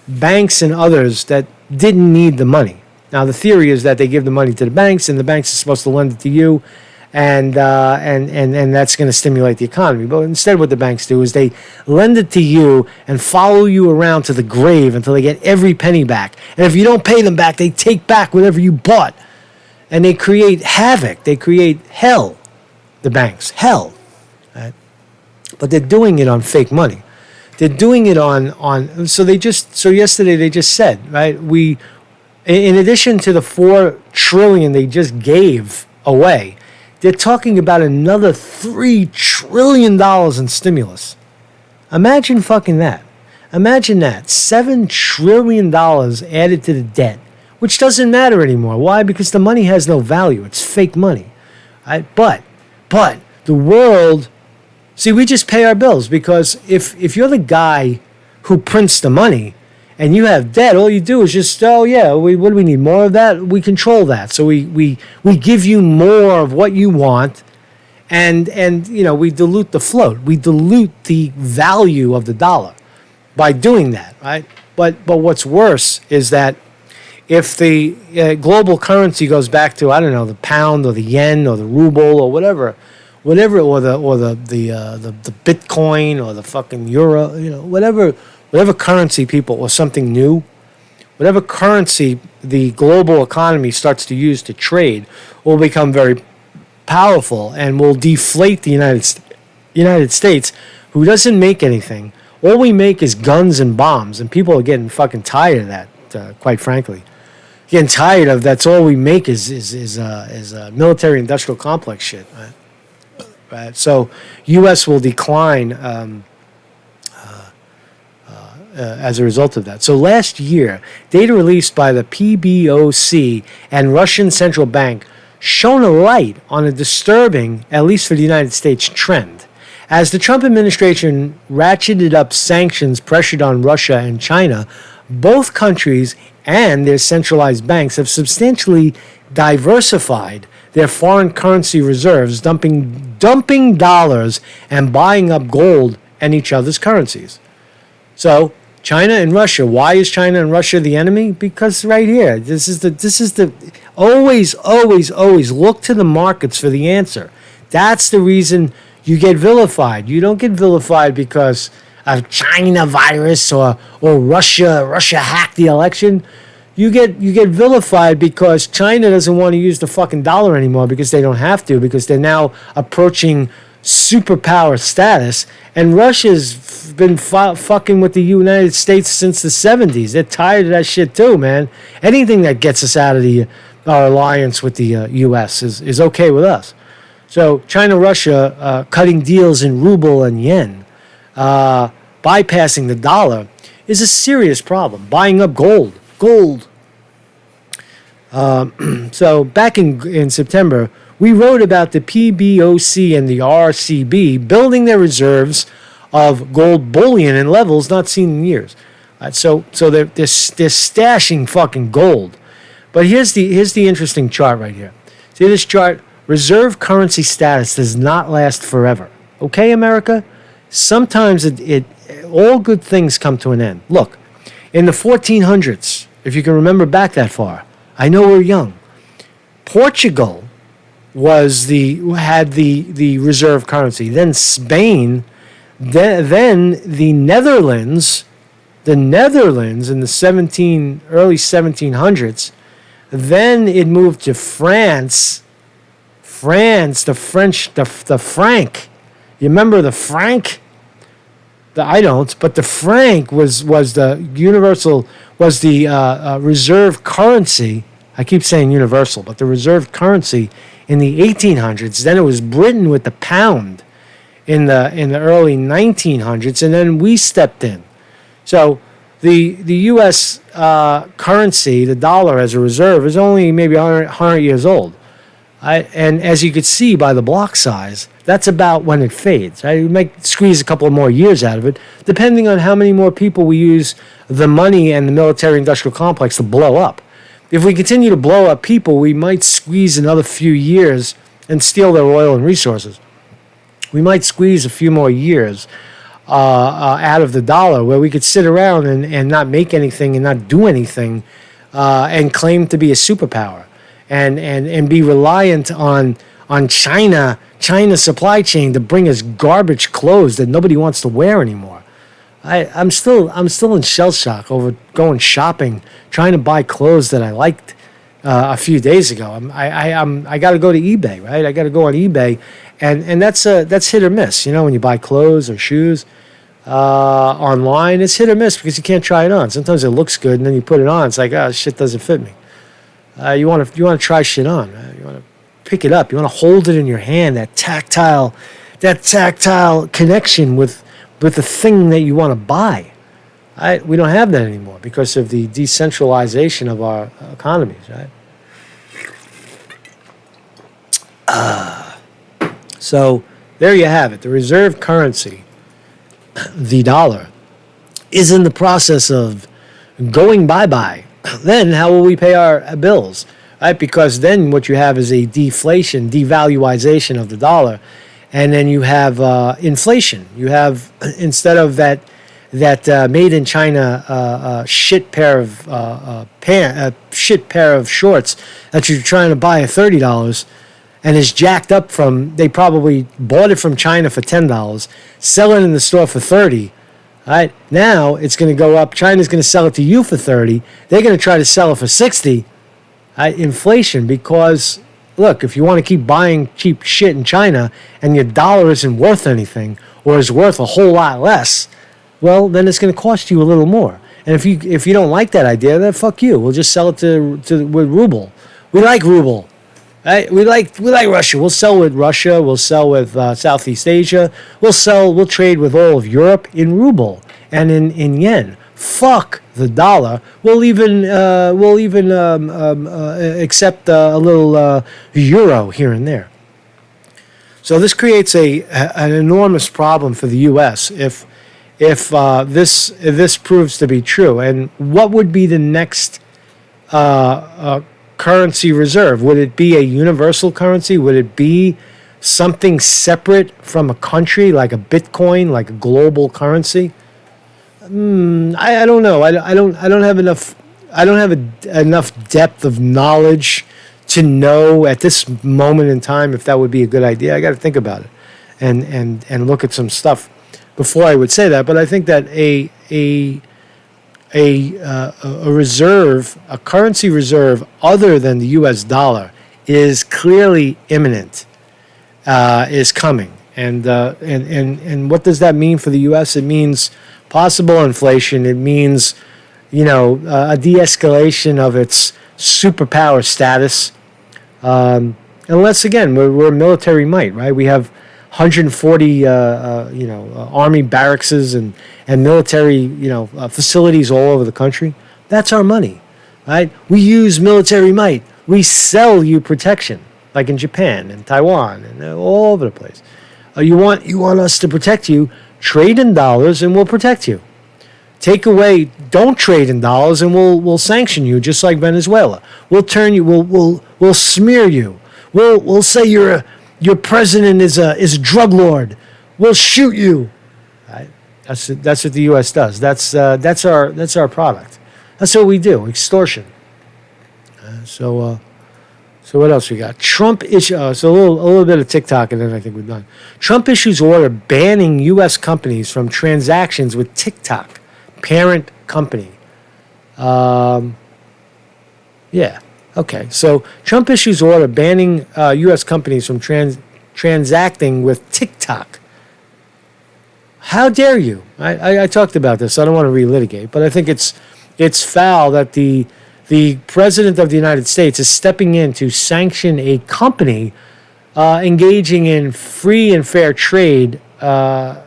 banks and others that didn't need the money. Now the theory is that they give the money to the banks, and the banks are supposed to lend it to you, and that's going to stimulate the economy. But instead, what the banks do is they lend it to you and follow you around to the grave until they get every penny back. And if you don't pay them back, they take back whatever you bought, and they create havoc. They create hell. The banks, hell. Right? But they're doing it on fake money. They're doing it on so yesterday they just said, right, we, in addition to the $4 trillion they just gave away, they're talking about another $3 trillion in stimulus. Imagine fucking that. Imagine that. $7 trillion added to the debt, which doesn't matter anymore. Why? Because the money has no value. It's fake money. Right? But the world, see, we just pay our bills, because if you're the guy who prints the money and you have debt, all you do is just, what do we need? More of that? We control that. So we give you more of what you want, and we dilute the float. We dilute the value of the dollar by doing that, right? But what's worse is that if the global currency goes back to, I don't know, the pound or the yen or the ruble or whatever, or the Bitcoin or the fucking euro, whatever currency people, or something new, whatever currency the global economy starts to use to trade will become very powerful and will deflate the United States, who doesn't make anything. All we make is guns and bombs, and people are getting fucking tired of that, quite frankly. Getting tired of that's all we make is military industrial complex shit, right? Right. So, U.S. will decline as a result of that. So last year, data released by the PBOC and Russian Central Bank shone a light on a disturbing, at least for the United States, trend. As the Trump administration ratcheted up sanctions pressured on Russia and China, both countries and their centralized banks have substantially diversified their foreign currency reserves, dumping dollars and buying up gold and each other's currencies. So China and Russia. Why is China and Russia the enemy? Because right here, this is the always look to the markets for the answer. That's the reason you get vilified. You don't get vilified because of China virus or Russia hacked the election. You get vilified because China doesn't want to use the fucking dollar anymore because they don't have to, because they're now approaching superpower status, and Russia's been fucking with the United States since the 70s. They're tired of that shit too, man. Anything that gets us out of our alliance with the U.S. is okay with us. So China, Russia cutting deals in ruble and yen, bypassing the dollar, is a serious problem. Buying up gold. So back in September, we wrote about the PBOC and the RCB building their reserves of gold bullion in levels not seen in years. So they're stashing fucking gold. But here's the interesting chart right here. See this chart? Reserve currency status does not last forever. Okay, America? Sometimes it all good things come to an end. Look, in the 1400s, if you can remember back that far, I know we're young. Portugal had the reserve currency. Then Spain, then the Netherlands in the early 1700s. Then it moved to France, the French, the franc. You remember the franc? I don't, but the franc was the universal, was the reserve currency. I keep saying universal, but the reserve currency in the 1800s. Then it was Britain with the pound in the early 1900s, and then we stepped in. So the U.S. Currency, the dollar as a reserve, is only maybe 100 years old. And as you could see by the block size, that's about when it fades. You might squeeze a couple of more years out of it, depending on how many more people we use the money and the military-industrial complex to blow up. If we continue to blow up people, we might squeeze another few years and steal their oil and resources. We might squeeze a few more years out of the dollar, where we could sit around and not make anything and not do anything and claim to be a superpower and be reliant on China's supply chain to bring us garbage clothes that nobody wants to wear anymore. I'm still in shell shock over going shopping, trying to buy clothes that I liked a few days ago. I got to go to eBay, right? I got to go on eBay, and that's hit or miss. You know, when you buy clothes or shoes online, it's hit or miss because you can't try it on. Sometimes it looks good, and then you put it on, it's like, oh, shit doesn't fit me. You want to try shit on. Right? You want to pick it up. You want to hold it in your hand. That tactile connection with the thing that you want to buy. We don't have that anymore because of the decentralization of our economies, right? So there you have it. The reserve currency, the dollar, is in the process of going bye-bye. Then how will we pay our bills? Right? Because then what you have is a devaluation of the dollar. And then you have inflation. You have, instead of that made in China shit pair of shorts that you're trying to buy at $30 and is jacked up from, they probably bought it from China for $10, sell it in the store for $30. Right? Now it's going to go up. China's going to sell it to you for $30. They're going to try to sell it for $60. Inflation, because look, if you want to keep buying cheap shit in China and your dollar isn't worth anything or is worth a whole lot less, well, then it's going to cost you a little more. And if you don't like that idea, then fuck you. We'll just sell it with ruble. We like ruble. Right? We like Russia. We'll sell with Russia. We'll sell with Southeast Asia. We'll trade with all of Europe in ruble and in yen. Fuck the dollar. We'll even accept a little euro here and there. So this creates an enormous problem for the U.S. if this proves to be true. And what would be the next currency reserve? Would it be a universal currency? Would it be something separate from a country, like a Bitcoin, like a global currency? I don't know. I don't have enough. I don't have enough depth of knowledge to know at this moment in time if that would be a good idea. I got to think about it and look at some stuff before I would say that. But I think that a reserve, a currency reserve other than the U.S. dollar, is clearly imminent. Is coming. And what does that mean for the U.S.? It means possible inflation. It means, a de-escalation of its superpower status. Unless, again, we're military might, right? We have 140, army barracks and military, facilities all over the country. That's our money, right? We use military might. We sell you protection, like in Japan and Taiwan and all over the place. You want us to protect you? Trade in dollars and we'll protect you. Take away, don't trade in dollars and we'll sanction you, just like Venezuela. We'll turn you, we'll smear you. We'll say your president is a drug lord. We'll shoot you. Right? That's what the U.S. does. That's our product. That's what we do. Extortion. So what else we got? Trump issue. So a little bit of TikTok, and then I think we're done. Trump issues order banning U.S. companies from transactions with TikTok, parent company. Yeah. Okay. So Trump issues order banning U.S. companies from transacting with TikTok. How dare you? I talked about this. I don't want to relitigate, but I think it's foul that the president of the United States is stepping in to sanction a company engaging in free and fair trade. What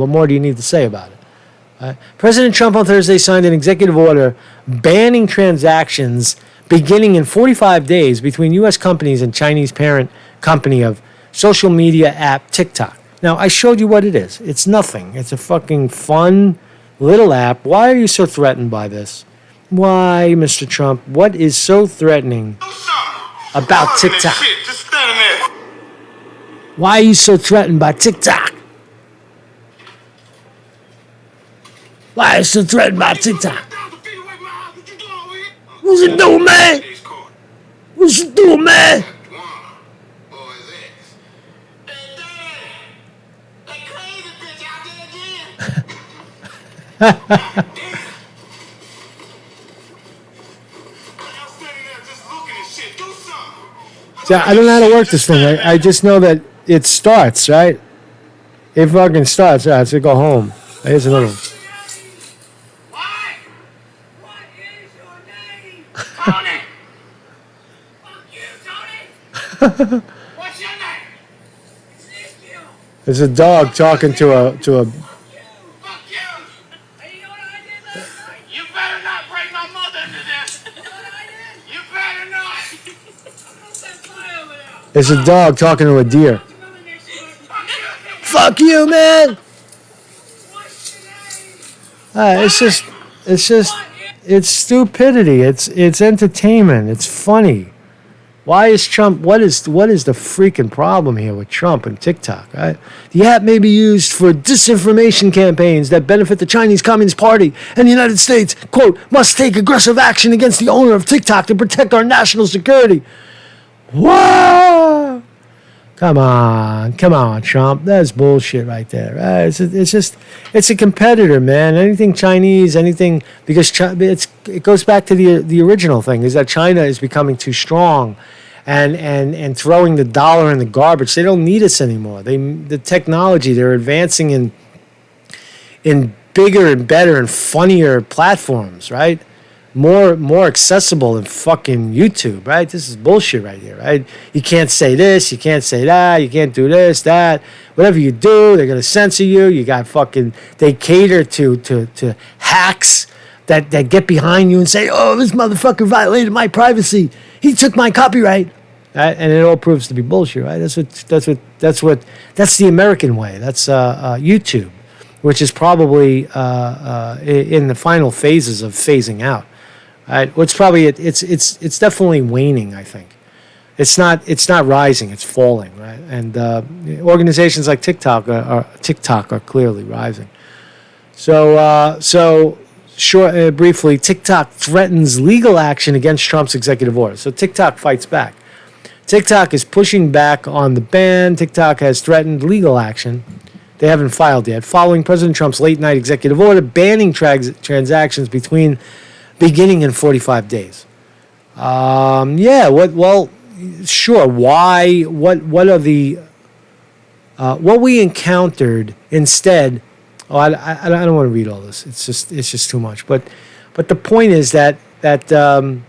more do you need to say about it? President Trump on Thursday signed an executive order banning transactions beginning in 45 days between U.S. companies and Chinese parent company of social media app TikTok. Now, I showed you what it is. It's nothing. It's a fucking fun little app. Why are you so threatened by this? Why, Mr. Trump? What is so threatening about TikTok? Why are you so threatened by TikTok? Why are you so threatened by TikTok? What's it doing, man? What's it doing, man? So I don't know how to work this thing. I just know that it starts, right? It fucking starts. All right, so go home. Here's another one. What is your name? Tony! Fuck you, Tony! What's your name? There's a dog talking to a. Fuck you! Hey, you know what I did last night? You better not break my mother into this! You know what I did? You better not! There's a dog talking to a deer. Fuck you, man! It's stupidity. It's entertainment. It's funny. Why is Trump? What is the freaking problem here with Trump and TikTok? Right? The app may be used for disinformation campaigns that benefit the Chinese Communist Party, and the United States, quote, must take aggressive action against the owner of TikTok to protect our national security. Whoa! Come on, Trump. That's bullshit right there. Right? It's a competitor, man. Anything Chinese, anything, because it goes back to the original thing, is that China is becoming too strong and throwing the dollar in the garbage. They don't need us anymore. The technology, they're advancing in bigger and better and funnier platforms, right? More accessible than fucking YouTube, right? This is bullshit right here, right? You can't say this, you can't say that, you can't do this, that. Whatever you do, they're gonna censor you. You got fucking, they cater to hacks that get behind you and say, oh, this motherfucker violated my privacy. He took my copyright. Right? And it all proves to be bullshit, right? That's the American way. That's YouTube, which is probably in the final phases of phasing out. Right? It's probably it's definitely waning. I think it's not rising. It's falling. Right? And organizations like TikTok are clearly rising. So briefly, TikTok threatens legal action against Trump's executive order. So TikTok fights back. TikTok is pushing back on the ban. TikTok has threatened legal action. They haven't filed yet, following President Trump's late-night executive order banning transactions beginning in 45 days. Well, sure. Why? What are the what we encountered instead? Oh, I don't want to read all this. It's just too much. But the point is that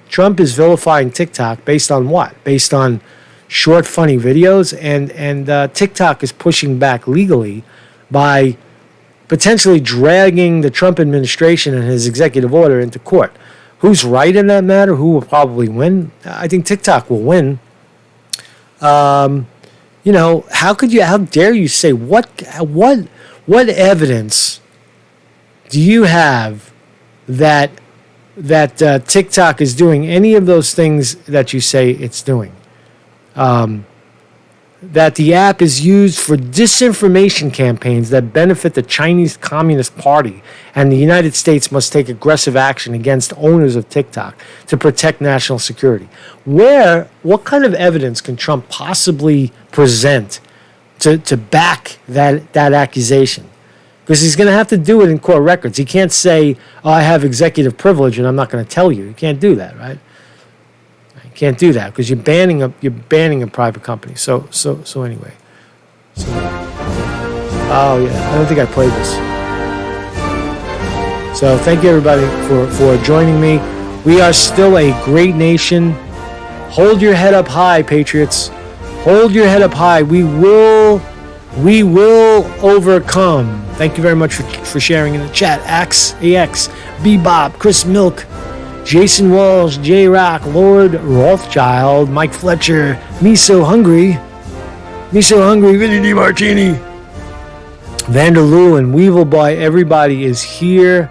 Trump is vilifying TikTok based on what? Based on short, funny videos, and TikTok is pushing back legally by potentially dragging the Trump administration and his executive order into court. Who's right in that matter? Who will probably win? I think TikTok will win. How dare you say what evidence do you have that TikTok is doing any of those things that you say it's doing? That the app is used for disinformation campaigns that benefit the Chinese Communist Party, and the United States must take aggressive action against owners of TikTok to protect national security. What kind of evidence can Trump possibly present to back that accusation? Because he's going to have to do it in court records. He can't say, "Oh, I have executive privilege and I'm not going to tell you." You can't do that, right? Can't do that because you're banning a private company. So anyway. Oh yeah, I don't think I played this. So thank you everybody for joining me. We are still a great nation. Hold your head up high, Patriots. Hold your head up high. We will overcome. Thank you very much for sharing in the chat. AX, Bebop, Chris Milk, Jason Walsh, J-Rock, Lord Rothschild, Mike Fletcher, Me So Hungry, Vinny DiMartini, Vanderloo, and Weevil Boy. Everybody is here.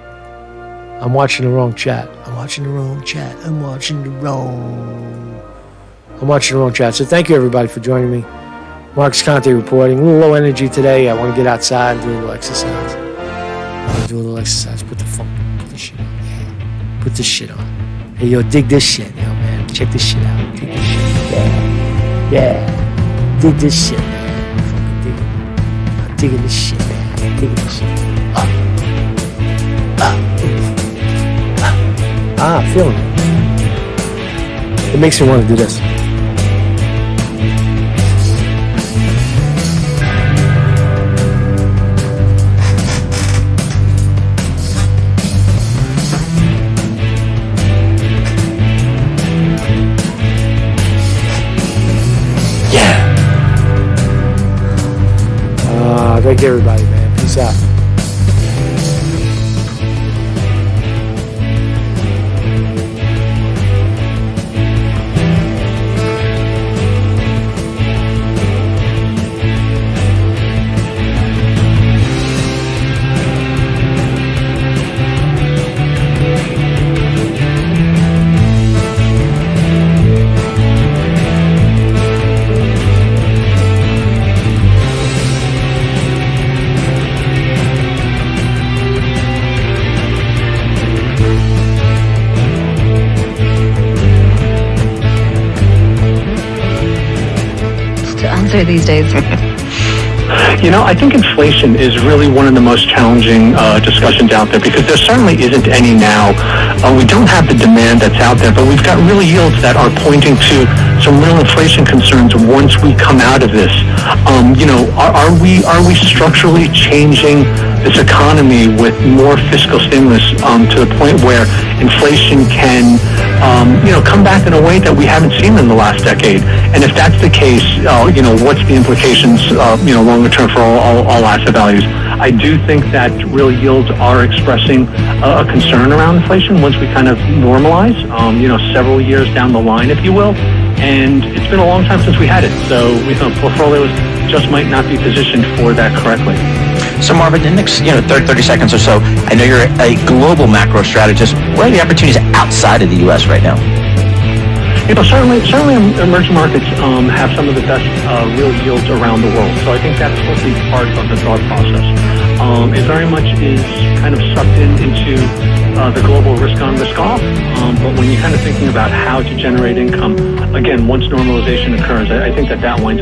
I'm watching the wrong chat. I'm watching the wrong chat. So thank you everybody for joining me. Marcus Conte reporting. A little low energy today. I want to get outside and do a little exercise. Put the shit on. Put this shit on. Hey, yo, dig this shit, yo, man. Check this shit out. Dig this shit. Yeah. Dig this shit, man. Fucking dig it. I'm digging this shit, man. Digging this shit. I'm feeling it. It makes me want to do this. Thank you, everybody, man. Peace out. These days? I think inflation is really one of the most challenging discussions out there because there certainly isn't any now. We don't have the demand that's out there, but we've got real yields that are pointing to some real inflation concerns once we come out of this. Are we structurally changing this economy with more fiscal stimulus to the point where inflation can come back in a way that we haven't seen in the last decade? And if that's the case, what's the implications, longer term for all asset values? I do think that real yields are expressing a concern around inflation once we kind of normalize, several years down the line, if you will. And it's been a long time since we had it. So portfolios just might not be positioned for that correctly. So Marvin, in the next 30 seconds or so, I know you're a global macro strategist. What are the opportunities outside of the U.S. right now? Certainly emerging markets have some of the best real yields around the world. So I think that's hopefully part of the thought process. It very much is kind of sucked into the global risk on, risk off. But when you're kind of thinking about how to generate income, again, once normalization occurs, I think that winds up